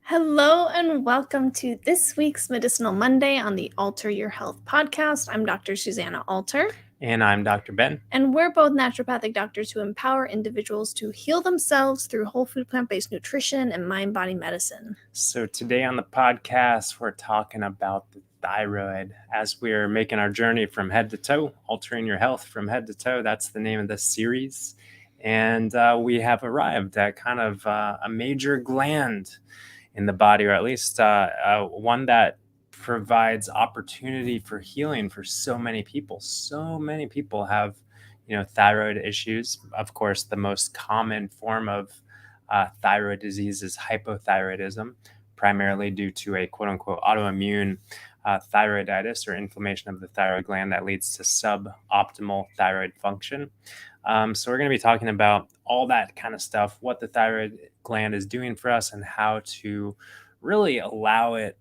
Hello and welcome to this week's Medicinal Monday on the Alter Your Health podcast. I'm Dr. Susanna Alter. And I'm Dr. Ben. And we're both naturopathic doctors who empower individuals to heal themselves through whole food plant-based nutrition and mind-body medicine. So today on the podcast, we're talking about the thyroid as we're making our journey from head to toe, altering your health from head to toe. That's the name of this series. And we have arrived at kind of a major gland in the body, or at least one that provides opportunity for healing for so many people. So many people have, thyroid issues. Of course, the most common form of thyroid disease is hypothyroidism, primarily due to a quote unquote autoimmune thyroiditis or inflammation of the thyroid gland that leads to suboptimal thyroid function. So we're going to be talking about all that kind of stuff, what the thyroid gland is doing for us and how to really allow it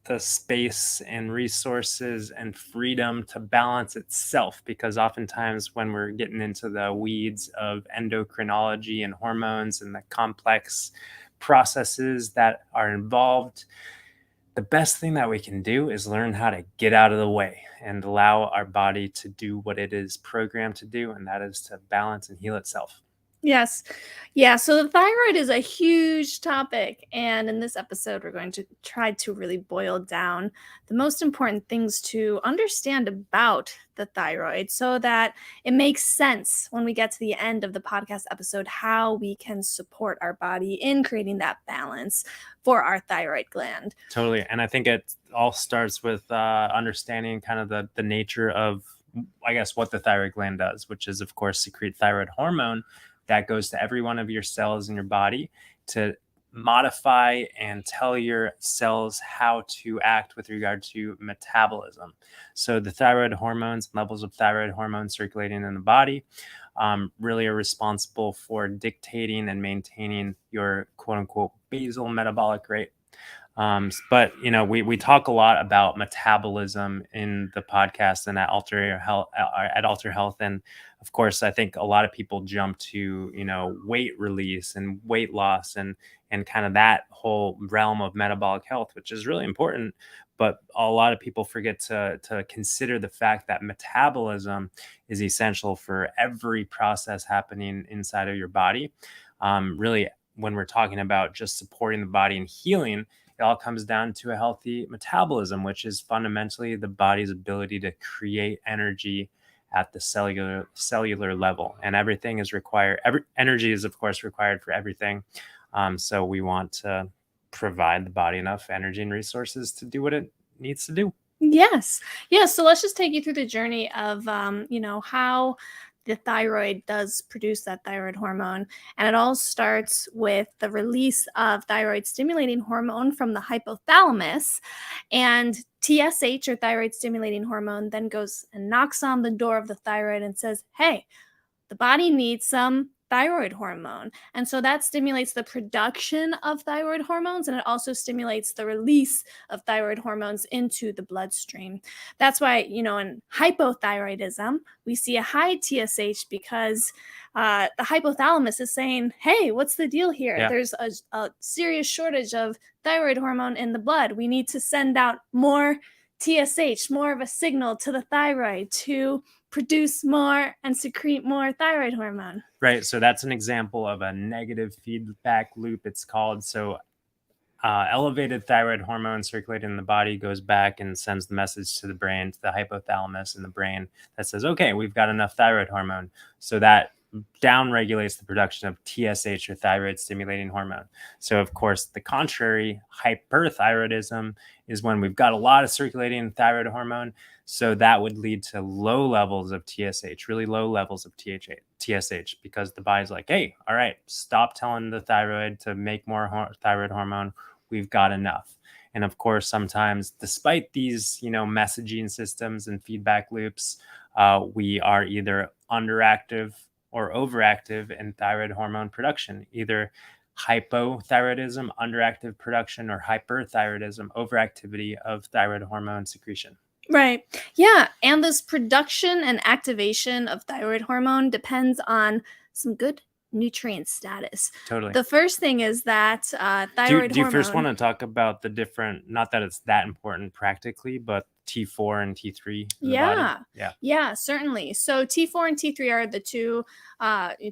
the space and resources and freedom to balance itself, because oftentimes when we're getting into the weeds of endocrinology and hormones and the complex processes that are involved, the best thing that we can do is learn how to get out of the way and allow our body to do what it is programmed to do, and that is to balance and heal itself. Yes. Yeah. So the thyroid is a huge topic. And in this episode, we're going to try to really boil down the most important things to understand about the thyroid so that it makes sense when we get to the end of the podcast episode, how we can support our body in creating that balance for our thyroid gland. Totally. And I think it all starts with understanding kind of the nature of, I guess, what the thyroid gland does, which is, of course, secrete thyroid hormone that goes to every one of your cells in your body to modify and tell your cells how to act with regard to metabolism. So the thyroid hormones, levels of thyroid hormones circulating in the body, really are responsible for dictating and maintaining your quote unquote basal metabolic rate. But we talk a lot about metabolism in the podcast and at Alter Health, and of course, I think a lot of people jump to weight release and weight loss and kind of that whole realm of metabolic health, which is really important. But a lot of people forget to consider the fact that metabolism is essential for every process happening inside of your body. Really, when we're talking about just supporting the body and healing, it all comes down to a healthy metabolism, which is fundamentally the body's ability to create energy at the cellular level. And everything is required. Energy is, of course, required for everything. So we want to provide the body enough energy and resources to do what it needs to do. Yes. So let's just take you through the journey of, how the thyroid does produce that thyroid hormone. And it all starts with the release of thyroid stimulating hormone from the hypothalamus. And TSH, or thyroid stimulating hormone, then goes and knocks on the door of the thyroid and says, hey, the body needs some thyroid hormone. And so that stimulates the production of thyroid hormones, and it also stimulates the release of thyroid hormones into the bloodstream. That's why, in hypothyroidism, we see a high TSH because the hypothalamus is saying, hey, what's the deal here? Yeah. There's a serious shortage of thyroid hormone in the blood. We need to send out more TSH, more of a signal to the thyroid to produce more and secrete more thyroid hormone. Right. So that's an example of a negative feedback loop, it's called. So elevated thyroid hormone circulating in the body goes back and sends the message to the brain, to the hypothalamus in the brain, that says, okay, we've got enough thyroid hormone. So that down regulates the production of TSH, or thyroid stimulating hormone. So of course, the contrary, hyperthyroidism, is when we've got a lot of circulating thyroid hormone. So that would lead to low levels of TSH, really low levels of TSH, because the body's like, hey, all right, stop telling the thyroid to make more thyroid hormone. We've got enough. And of course, sometimes, despite these, messaging systems and feedback loops, we are either underactive or overactive in thyroid hormone production, either hypothyroidism, underactive production, or hyperthyroidism, overactivity of thyroid hormone secretion. Right. Yeah. And this production and activation of thyroid hormone depends on some good nutrient status. Totally. The first thing is that Do thyroid do you first want hormone. to talk about the different, not that it's that important practically, but T4 and T3 in the body? Yeah, Yeah. yeah, certainly. So T4 and T3 are the two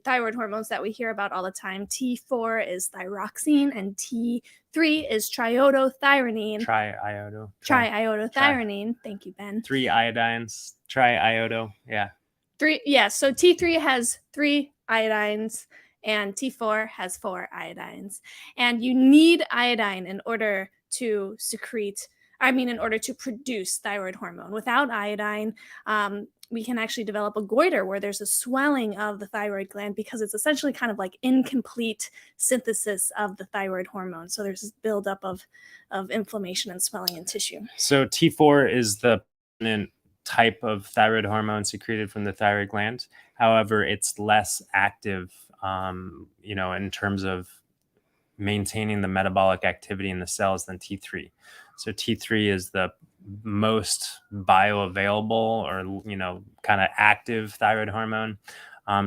thyroid hormones that we hear about all the time. T4 is thyroxine, and T3 is triiodothyronine. Triiodo. Tri. Triiodothyronine. Thank you, Ben. 3 iodines. Triiodo. Yeah. Three, yeah. So T3 has 3 iodines, and T4 has 4 iodines. And you need iodine in order to in order to produce thyroid hormone. Without iodine, we can actually develop a goiter where there's a swelling of the thyroid gland because it's essentially kind of like incomplete synthesis of the thyroid hormone. So there's this buildup of inflammation and swelling in tissue. So T4 is the type of thyroid hormone secreted from the thyroid gland. However, it's less active, in terms of maintaining the metabolic activity in the cells than T3. So T3 is the most bioavailable or kind of active thyroid hormone.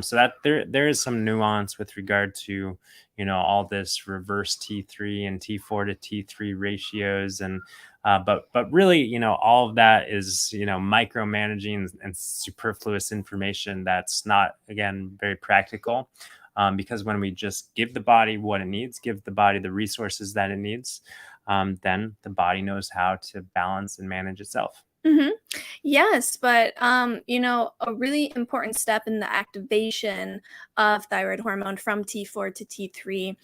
So that there is some nuance with regard to all this reverse T3 and T4 to T3 ratios, and but really all of that is micromanaging and superfluous information that's not, again, very practical. Because when we just give the body what it needs, give the body the resources that it needs, then the body knows how to balance and manage itself. Hmm. Yes, but a really important step in the activation of thyroid hormone from T4 to T3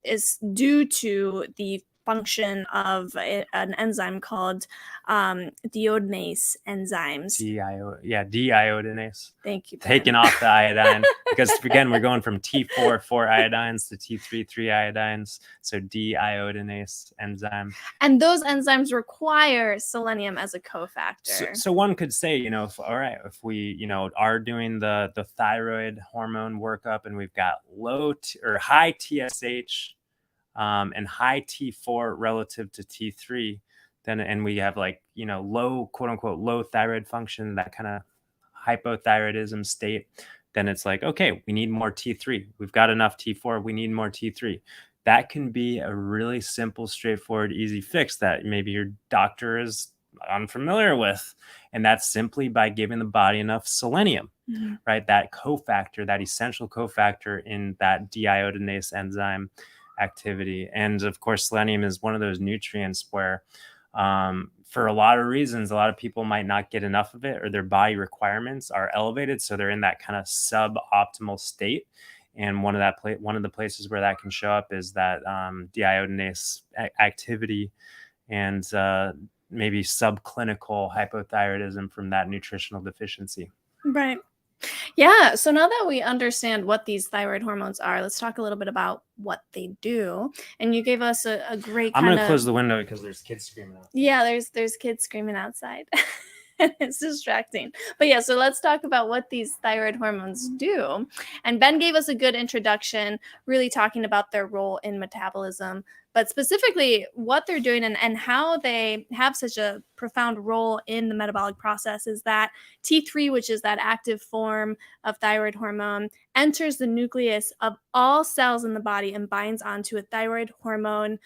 is due to the function of an enzyme called deiodinase enzymes. Deiodinase. Thank you, Ben. Taking off the iodine because again, we're going from T4 4 iodines to T3 3 iodines. So deiodinase enzyme. And those enzymes require selenium as a cofactor. So one could say, if we, are doing the thyroid hormone workup and we've got or high TSH and high T4 relative to T3, and we have low, quote unquote, low thyroid function, that kind of hypothyroidism state, then it's like, okay, we need more T3. We've got enough T4. We need more T3. That can be a really simple, straightforward, easy fix that maybe your doctor is unfamiliar with. And that's simply by giving the body enough selenium, right? That cofactor, that essential cofactor in that deiodinase enzyme activity. And of course, selenium is one of those nutrients where for a lot of reasons, a lot of people might not get enough of it, or their body requirements are elevated. So they're in that kind of suboptimal state. And one of the places where that can show up is that deiodinase activity and maybe subclinical hypothyroidism from that nutritional deficiency. Right. Yeah. So now that we understand what these thyroid hormones are, let's talk a little bit about what they do. And you gave us a great I'm going to close the window because there's kids screaming out. Yeah, there's kids screaming outside. It's distracting. But yeah, so let's talk about what these thyroid hormones do. And Ben gave us a good introduction, really talking about their role in metabolism, but specifically what they're doing and how they have such a profound role in the metabolic process is that T3, which is that active form of thyroid hormone, enters the nucleus of all cells in the body and binds onto a thyroid hormone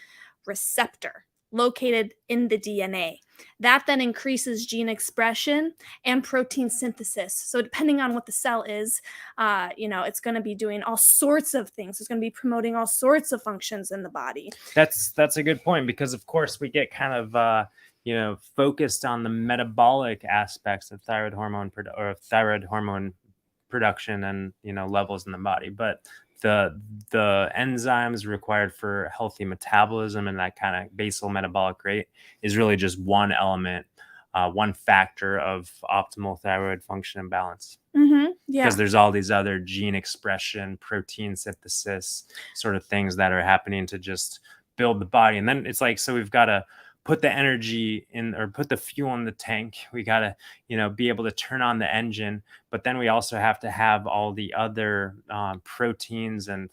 receptor located in the DNA. That then increases gene expression and protein synthesis. So depending on what the cell is, it's going to be doing all sorts of things. It's going to be promoting all sorts of functions in the body. That's a good point, because of course we get kind of focused on the metabolic aspects of thyroid hormone production and levels in the body, but the enzymes required for healthy metabolism and that kind of basal metabolic rate is really just one element, one factor of optimal thyroid function and balance. Yeah. Because there's all these other gene expression, protein synthesis sort of things that are happening to just build the body. And then it's like, so we've got to put the energy in, or put the fuel in the tank. We got to, be able to turn on the engine, but then we also have to have all the other proteins and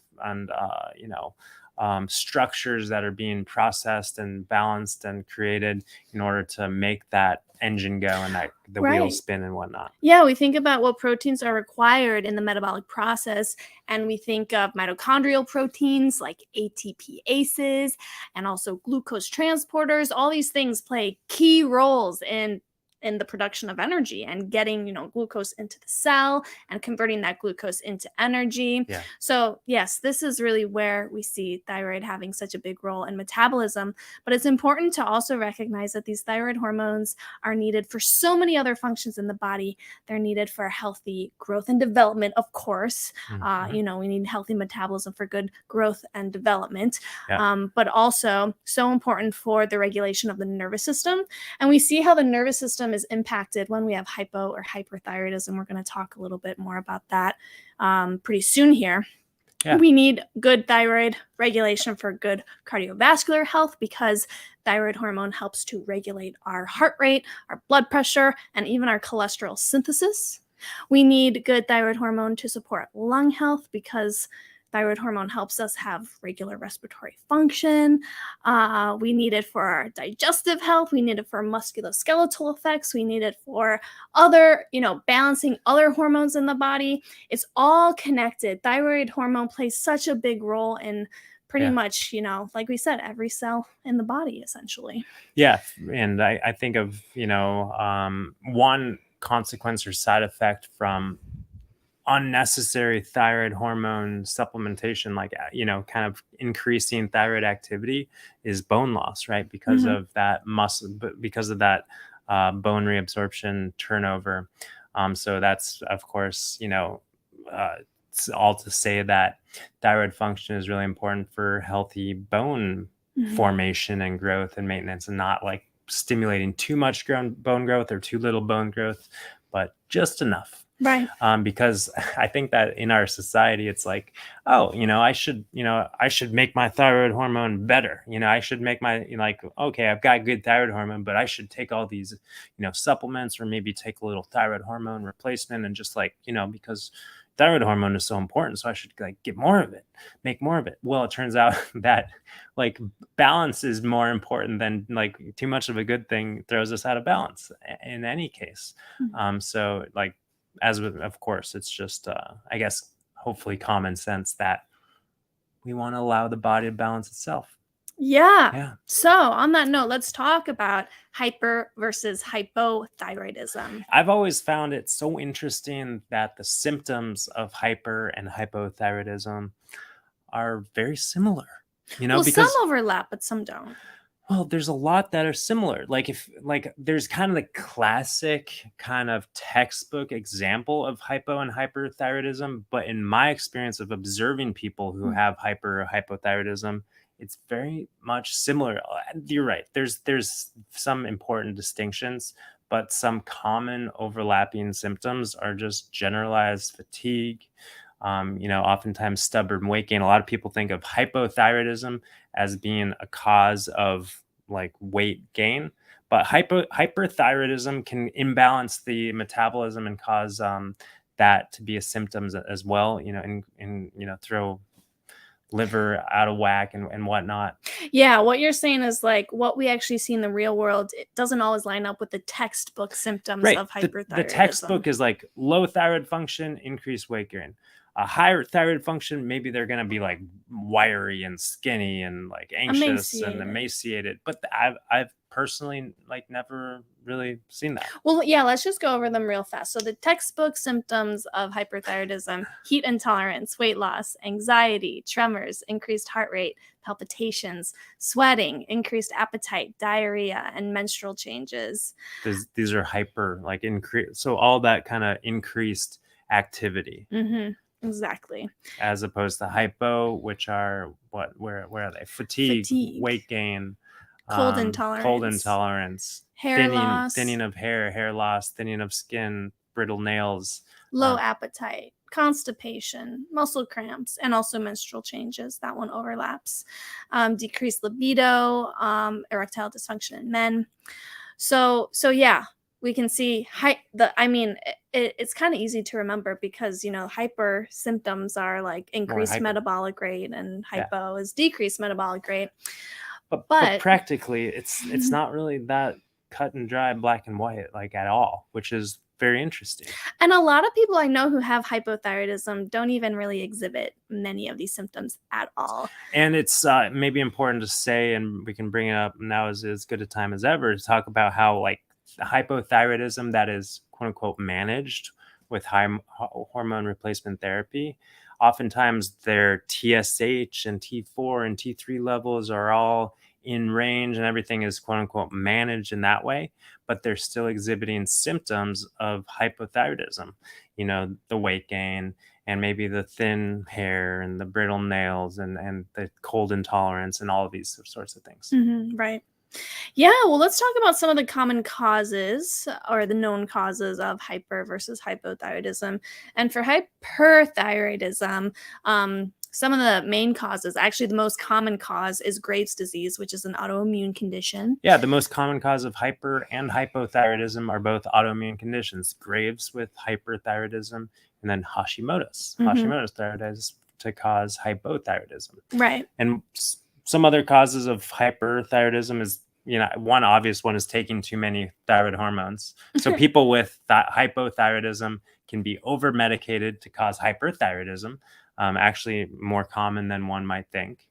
structures that are being processed and balanced and created in order to make that engine go and that the Right. wheels spin and whatnot. Yeah, we think about what proteins are required in the metabolic process, and we think of mitochondrial proteins like ATPases and also glucose transporters. All these things play key roles in the production of energy and getting, glucose into the cell and converting that glucose into energy. Yeah. So, yes, this is really where we see thyroid having such a big role in metabolism, but it's important to also recognize that these thyroid hormones are needed for so many other functions in the body. They're needed for healthy growth and development, of course. We need healthy metabolism for good growth and development, Yeah. but also so important for the regulation of the nervous system. And we see how the nervous system is impacted when we have hypo or hyperthyroidism. We're going to talk a little bit more about that pretty soon here. Yeah. We need good thyroid regulation for good cardiovascular health because thyroid hormone helps to regulate our heart rate, our blood pressure, and even our cholesterol synthesis. We need good thyroid hormone to support lung health because thyroid hormone helps us have regular respiratory function. We need it for our digestive health. We need it for musculoskeletal effects. We need it for other, balancing other hormones in the body. It's all connected. Thyroid hormone plays such a big role in pretty much, like we said, every cell in the body, essentially. Yeah. And I think of, one consequence or side effect from unnecessary thyroid hormone supplementation, like, kind of increasing thyroid activity, is bone loss, right? Because of that muscle, because of that bone reabsorption turnover. So that's, of course, it's all to say that thyroid function is really important for healthy bone formation and growth and maintenance, and not like stimulating too much bone growth or too little bone growth, but just enough. Right. Because I think that in our society, it's like, oh, I should make my thyroid hormone better. I should make my, okay, I've got good thyroid hormone, but I should take all these, supplements, or maybe take a little thyroid hormone replacement, and just because thyroid hormone is so important, so I should get more of it, make more of it. Well, it turns out that balance is more important than too much of a good thing throws us out of balance in any case. So of course, it's just, I guess, hopefully common sense that we want to allow the body to balance itself. Yeah. So on that note, let's talk about hyper versus hypothyroidism. I've always found it so interesting that the symptoms of hyper and hypothyroidism are very similar. Because some overlap, but some don't. Well, there's a lot that are similar. There's kind of the classic kind of textbook example of hypo and hyperthyroidism, but in my experience of observing people who have hyper or hypothyroidism, it's very much similar. You're right. There's some important distinctions, but some common overlapping symptoms are just generalized fatigue, oftentimes stubborn weight gain. A lot of people think of hypothyroidism as being a cause of weight gain, but hyperthyroidism can imbalance the metabolism and cause that to be a symptom as well, and throw liver out of whack and whatnot. Yeah, what you're saying is what we actually see in the real world, it doesn't always line up with the textbook symptoms of hyperthyroidism. The textbook is low thyroid function, increased weight gain. Higher thyroid function, maybe they're going to be wiry and skinny and anxious and emaciated. But I've personally never really seen that. Well, yeah, let's just go over them real fast. So the textbook symptoms of hyperthyroidism: heat intolerance, weight loss, anxiety, tremors, increased heart rate, palpitations, sweating, increased appetite, diarrhea, and menstrual changes. These are hyper, so all that kind of increased activity. Exactly. As opposed to hypo, which are where are they? Fatigue, weight gain, cold intolerance, hair loss, thinning of hair loss, thinning of skin, brittle nails, low appetite, constipation, muscle cramps, and also menstrual changes. That one overlaps. Decreased libido, erectile dysfunction in men. So yeah, we can see it's kind of easy to remember because hyper symptoms are increased metabolic rate, and hypo is decreased metabolic rate. But practically, it's not really that cut and dry, black and white, like at all, which is very interesting. And a lot of people I know who have hypothyroidism don't even really exhibit many of these symptoms at all. And it's maybe important to say, and we can bring it up now is as good a time as ever to talk about how like hypothyroidism that is quote unquote managed with hormone replacement therapy, oftentimes their TSH and T4 and T3 levels are all in range and everything is quote unquote managed in that way, but they're still exhibiting symptoms of hypothyroidism, the weight gain and maybe the thin hair and the brittle nails and the cold intolerance and all of these sorts of things. Right. Yeah, well, let's talk about some of the common causes or the known causes of hyper versus hypothyroidism. And for hyperthyroidism, some of the main causes, actually the most common cause is Graves' disease, which is an autoimmune condition. Yeah, the most common cause of hyper and hypothyroidism are both autoimmune conditions. Graves with hyperthyroidism and then Hashimoto's. Hashimoto's thyroiditis to cause hypothyroidism. Right. And some other causes of hyperthyroidism is, one obvious one is taking too many thyroid hormones. So people with hypothyroidism can be over medicated to cause hyperthyroidism, actually more common than one might think.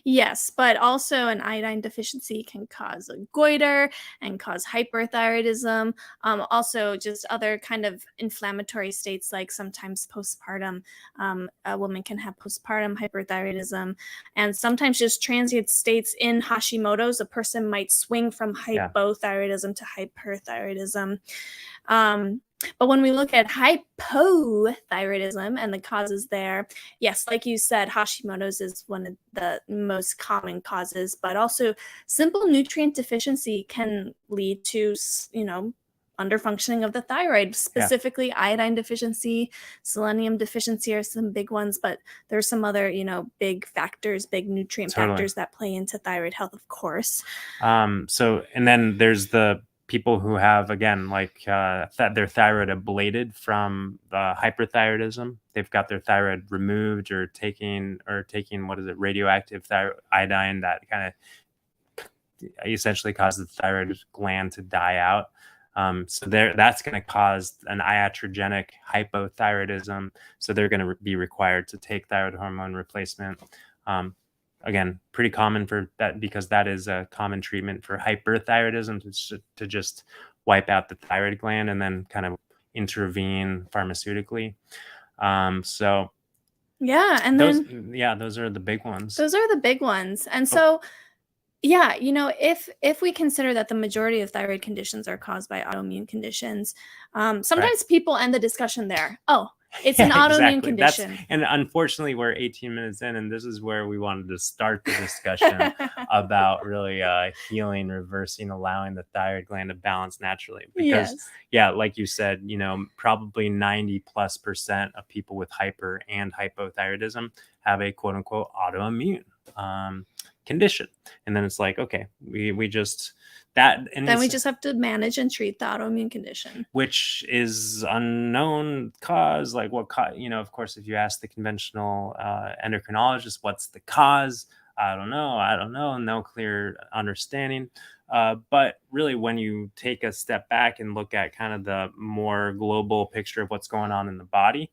Yes, but also an iodine deficiency can cause a goiter and cause hyperthyroidism. Also, just other kind of inflammatory states, like sometimes postpartum, a woman can have postpartum hyperthyroidism, and sometimes just transient states in Hashimoto's. A person might swing from hypothyroidism to hyperthyroidism. But when we look at hypothyroidism and the causes there, yes, like you said, Hashimoto's is one of the most common causes, but also simple nutrient deficiency can lead to, underfunctioning of the thyroid, specifically iodine deficiency, selenium deficiency are some big ones, but there's some other, big factors, big nutrient factors that play into thyroid health, of course. And then there's the people who have, again, like their thyroid ablated from hyperthyroidism. They've got their thyroid removed or taking radioactive iodine that kind of essentially causes the thyroid gland to die out. So that's going to cause an iatrogenic hypothyroidism. So they're going to be required to take thyroid hormone replacement. Again, pretty common for that because that is a common treatment for hyperthyroidism to just wipe out the thyroid gland and then kind of intervene pharmaceutically. So yeah, and those are the big ones. Those are the big ones. And so if we consider that the majority of thyroid conditions are caused by autoimmune conditions, sometimes people end the discussion there. Oh, it's an autoimmune condition. And unfortunately, we're 18 minutes in, and this is where we wanted to start the discussion about really healing, reversing, allowing the thyroid gland to balance naturally. Because, like you said, probably 90+% of people with hyper and hypothyroidism have a quote unquote autoimmune condition. And then it's like, okay, we just have to manage and treat the autoimmune condition, which is unknown cause. Like what of course, if you ask the conventional endocrinologist, what's the cause? I don't know. No clear understanding. But really, when you take a step back and look at kind of the more global picture of what's going on in the body,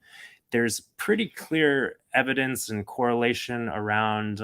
there's pretty clear evidence and correlation around,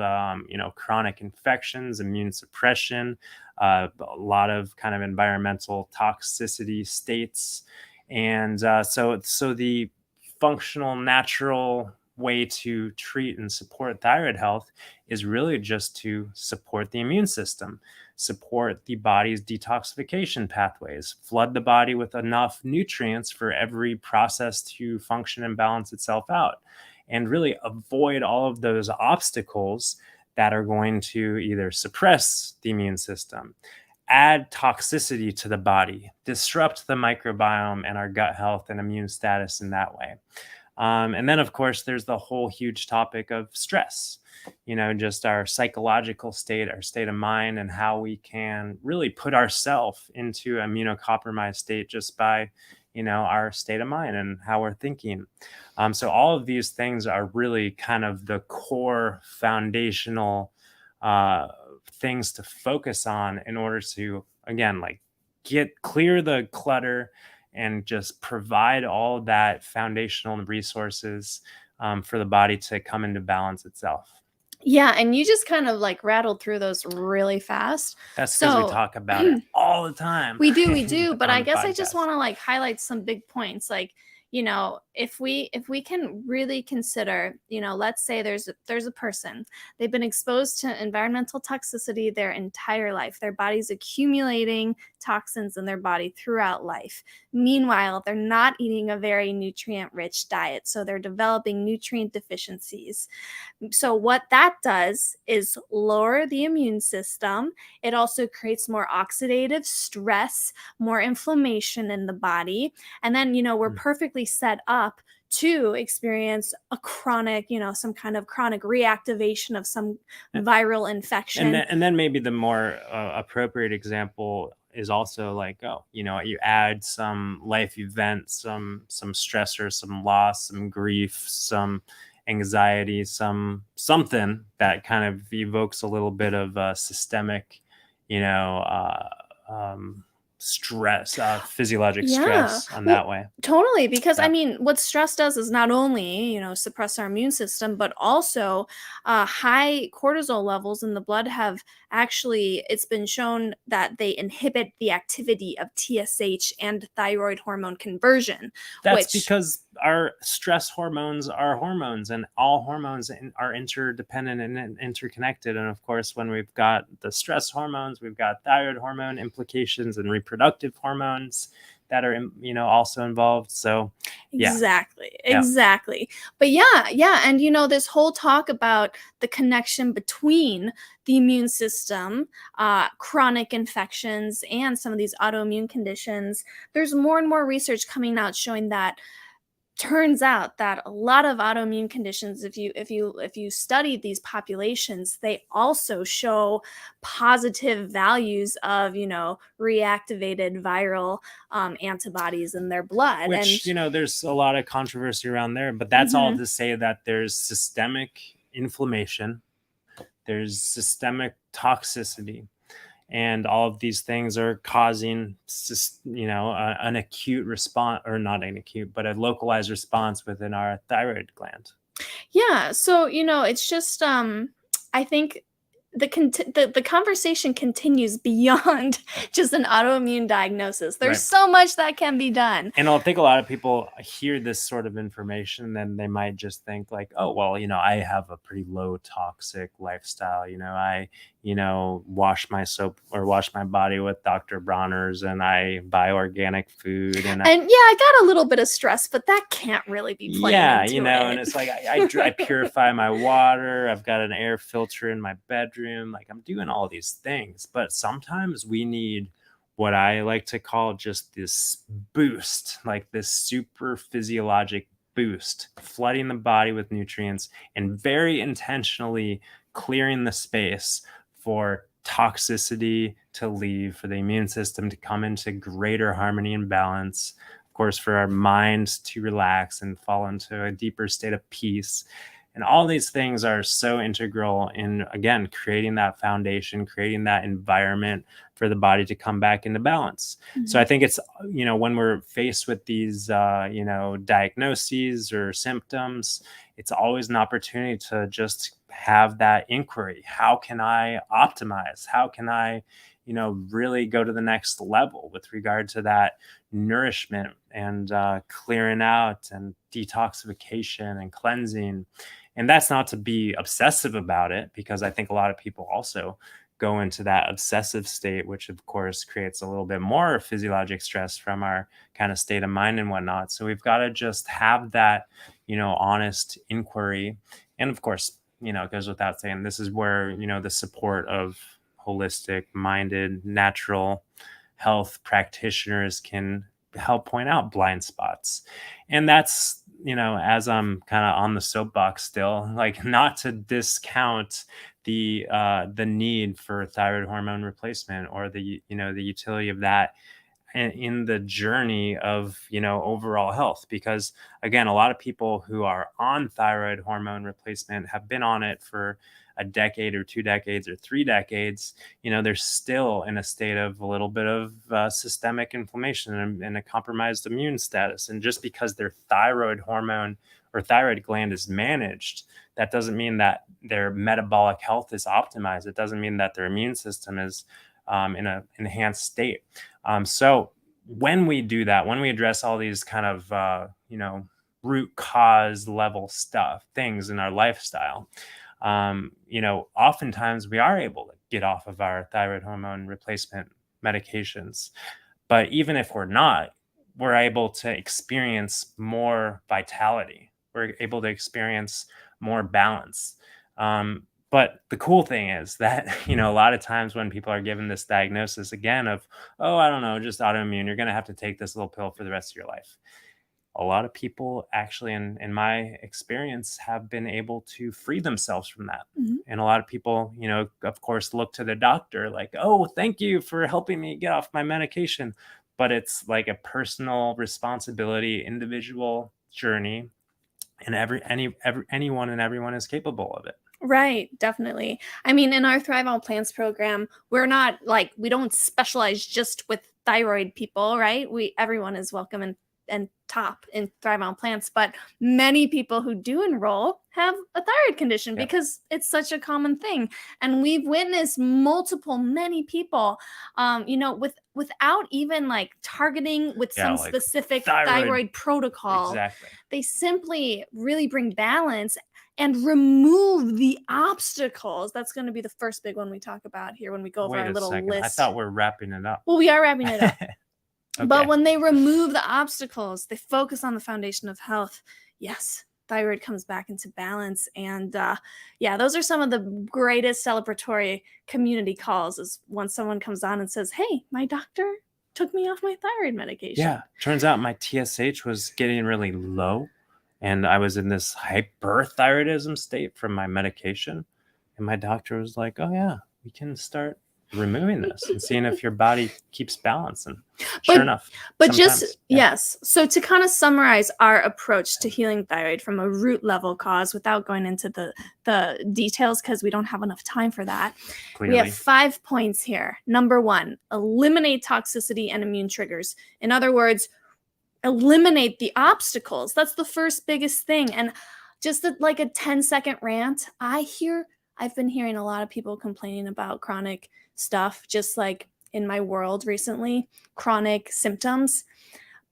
chronic infections, immune suppression, a lot of kind of environmental toxicity states. And so the functional, natural way to treat and support thyroid health is really just to support the immune system, support the body's detoxification pathways, flood the body with enough nutrients for every process to function and balance itself out, and really avoid all of those obstacles that are going to either suppress the immune system, add toxicity to the body, disrupt the microbiome and our gut health and immune status in that way. And then, of course, there's the whole huge topic of stress, just our psychological state, our state of mind, and how we can really put ourselves into immunocompromised state just by, our state of mind and how we're thinking. So all of these things are really kind of the core foundational things to focus on in order to, again, like clear the clutter and just provide all that foundational resources for the body to come into balance itself. Yeah, and you just kind of like rattled through those really fast. That's because we So talk about it all the time we do, but on I the guess I just podcast. want to like highlight some big points. Like, if we can really consider, let's say there's a person, they've been exposed to environmental toxicity their entire life. Their body's accumulating toxins in their body throughout life. Meanwhile, they're not eating a very nutrient rich diet, so they're developing nutrient deficiencies. So, what that does is lower the immune system. It also creates more oxidative stress, more inflammation in the body. And then, we're Mm. perfectly set up to experience a chronic, some kind of chronic reactivation of some viral infection. And then maybe the more appropriate example is also like, oh, you add some life event, some stressor, some loss, some grief, some anxiety, something that kind of evokes a little bit of systemic, you know, stress, physiologic Yeah. stress on that Well, way. totally. Because I Yeah. mean, what stress does is not only, suppress our immune system, but also high cortisol levels in the blood have actually, it's been shown that they inhibit the activity of TSH and thyroid hormone conversion, That's which, because our stress hormones are hormones, and all hormones are interdependent and interconnected. And of course, when we've got the stress hormones, we've got thyroid hormone implications and reproductive hormones that are, also involved. So, yeah, exactly, yeah, exactly. But yeah, and this whole talk about the connection between the immune system, chronic infections, and some of these autoimmune conditions. There's more and more research coming out showing that turns out that a lot of autoimmune conditions, if you study these populations, they also show positive values of reactivated viral antibodies in their blood. And which, there's a lot of controversy around there, but that's all mhm, to say that there's systemic inflammation, there's systemic toxicity, and all of these things are causing an acute response, or not an acute but a localized response within our thyroid gland. yeah, so it's just I think the conversation continues beyond just an autoimmune diagnosis. There's Right. so much that can be done. And I think a lot of people hear this sort of information, then they might just think like, oh, well, I have a pretty low toxic lifestyle. I, wash my soap or wash my body with Dr. Bronner's, and I buy organic food, and And yeah, I got a little bit of stress, but that can't really be playing yeah, into and it. it's like I purify my water. I've got an air filter in my bedroom. Like, I'm doing all these things, but sometimes we need what I like to call just this boost, like this super physiologic boost, flooding the body with nutrients and very intentionally clearing the space for toxicity to leave, for the immune system to come into greater harmony and balance, course, for our minds to relax and fall into a deeper state of peace. And all these things are so integral in, again, creating that foundation, creating that environment for the body to come back into balance. So I Mhm. think it's, when we're faced with these, diagnoses or symptoms, it's always an opportunity to just have that inquiry. How can I optimize? How can I, really go to the next level with regard to that nourishment and clearing out and detoxification and cleansing? And that's not to be obsessive about it, because I think a lot of people also go into that obsessive state, which of course creates a little bit more physiologic stress from our kind of state of mind and whatnot. So we've got to just have that, honest inquiry. And of course, it goes without saying, this is where, the support of holistic minded, natural health practitioners can help point out blind spots. And that's, as I'm kind of on the soapbox still, like, not to discount the need for thyroid hormone replacement, or the utility of that in the journey of, overall health. Because again, a lot of people who are on thyroid hormone replacement have been on it for a decade or 2 decades or 3 decades, they're still in a state of a little bit of systemic inflammation and a compromised immune status. And just because their thyroid hormone or thyroid gland is managed, that doesn't mean that their metabolic health is optimized. It doesn't mean that their immune system is in an enhanced state. So when we do that, when we address all these kind of, root cause level things in our lifestyle, oftentimes we are able to get off of our thyroid hormone replacement medications. But even if we're not, we're able to experience more vitality. We're able to experience more balance. But the cool thing is that, a lot of times when people are given this diagnosis again of, oh, I don't know, just autoimmune, you're going to have to take this little pill for the rest of your life. A lot of people actually, in my experience, have been able to free themselves from that. Mhm. And a lot of people, of course, look to the doctor like, oh, thank you for helping me get off my medication. But it's like a personal responsibility, individual journey, and anyone and everyone is capable of it. Right, definitely. I mean, in our Thrive on Plants program, we're not like, we don't specialize just with thyroid people, right? Everyone is welcome and top in Thrive on Plants, but many people who do enroll have a thyroid condition Yep. because it's such a common thing. And we've witnessed many people, without even like targeting with some like specific thyroid. thyroid protocol. Exactly. They simply really bring balance and remove the obstacles. That's going to be the first big one we talk about here when we go over Wait our a little second. list. I thought we're wrapping it up. Well, we are wrapping it up. Okay. But when they remove the obstacles, they focus on the foundation of health. Yes, thyroid comes back into balance. And those are some of the greatest celebratory community calls, is when someone comes on and says, hey, my doctor took me off my thyroid medication. Yeah. Turns out my TSH was getting really low, and I was in this hyperthyroidism state from my medication. And my doctor was like, oh, yeah, we can start removing this and seeing if your body keeps balance. And sure enough. But yes. So to kind of summarize our approach to healing thyroid from a root level cause, without going into the details because we don't have enough time for that. Clearly. We have 5 points here. Number 1, eliminate toxicity and immune triggers. In other words, eliminate the obstacles. That's the first biggest thing. And just like a 10-second rant, I've been hearing a lot of people complaining about chronic stuff, just like in my world recently, chronic symptoms.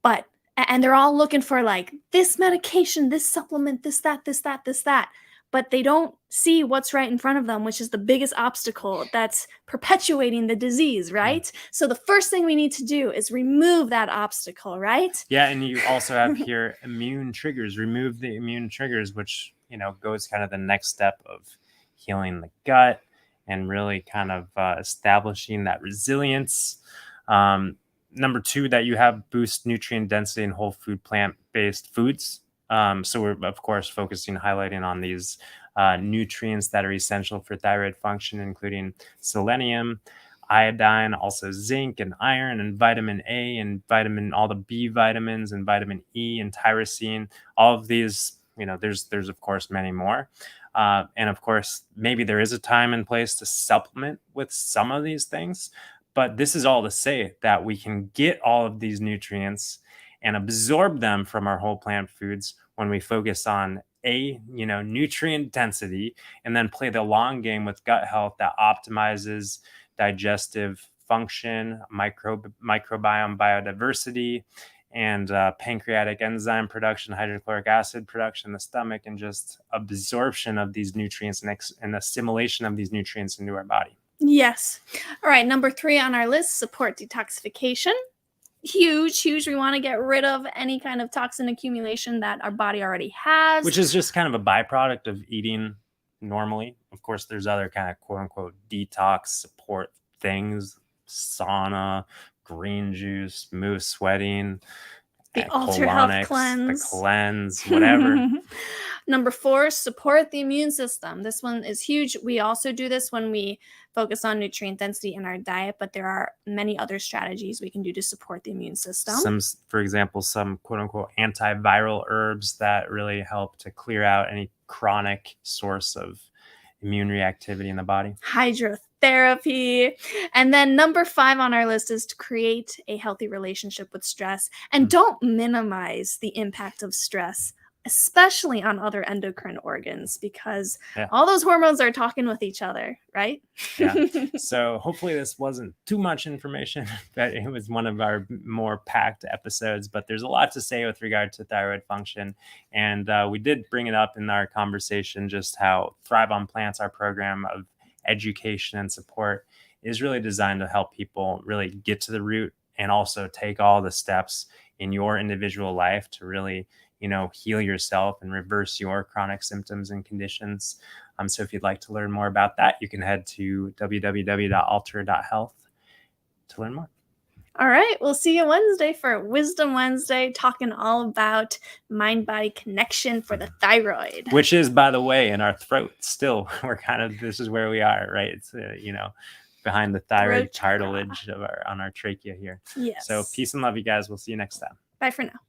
And they're all looking for like this medication, this supplement, this, that. But they don't see what's right in front of them, which is the biggest obstacle that's perpetuating the disease, right? So the first thing we need to do is remove that obstacle, right? Yeah, and you also have here immune triggers. Remove the immune triggers, which, goes kind of the next step of healing the gut and really kind of establishing that resilience. Number 2, that you have boost nutrient density in whole food plant-based foods. So we're, of course, highlighting on these nutrients that are essential for thyroid function, including selenium, iodine, also zinc and iron and vitamin A and all the B vitamins and vitamin E and tyrosine. All of these, there's of course many more. And of course, maybe there is a time and place to supplement with some of these things. But this is all to say that we can get all of these nutrients and absorb them from our whole plant foods when we focus on nutrient density, and then play the long game with gut health that optimizes digestive function, microbiome biodiversity, and pancreatic enzyme production, hydrochloric acid production in the stomach, and just absorption of these nutrients and assimilation of these nutrients into our body. Yes. All right. Number 3 on our list, support detoxification. Huge. We want to get rid of any kind of toxin accumulation that our body already has. Which is just kind of a byproduct of eating normally. Of course, there's other kind of quote unquote detox support things, sauna, green juice, moose sweating, the Ultra Health Cleanse, the cleanse, whatever. Number 4, support the immune system. This one is huge. We also do this when we focus on nutrient density in our diet, but there are many other strategies we can do to support the immune system. For example, some quote unquote antiviral herbs that really help to clear out any chronic source of immune reactivity in the body. Hydrotherapy. And then number 5 on our list is to create a healthy relationship with stress. And don't minimize the impact of stress, especially on other endocrine organs, because all those hormones are talking with each other, right? Yeah. So hopefully this wasn't too much information, but it was one of our more packed episodes. But there's a lot to say with regard to thyroid function. And we did bring it up in our conversation, just how Thrive on Plants, our program of education and support, is really designed to help people really get to the root and also take all the steps in your individual life to really, heal yourself and reverse your chronic symptoms and conditions. So if you'd like to learn more about that, you can head to www.alter.health to learn more. All right, we'll see you Wednesday for Wisdom Wednesday, talking all about mind-body connection for the thyroid. Which is, by the way, in our throat still. This is where we are, right? It's, behind the thyroid cartilage on our trachea here. Yes. So peace and love, you guys. We'll see you next time. Bye for now.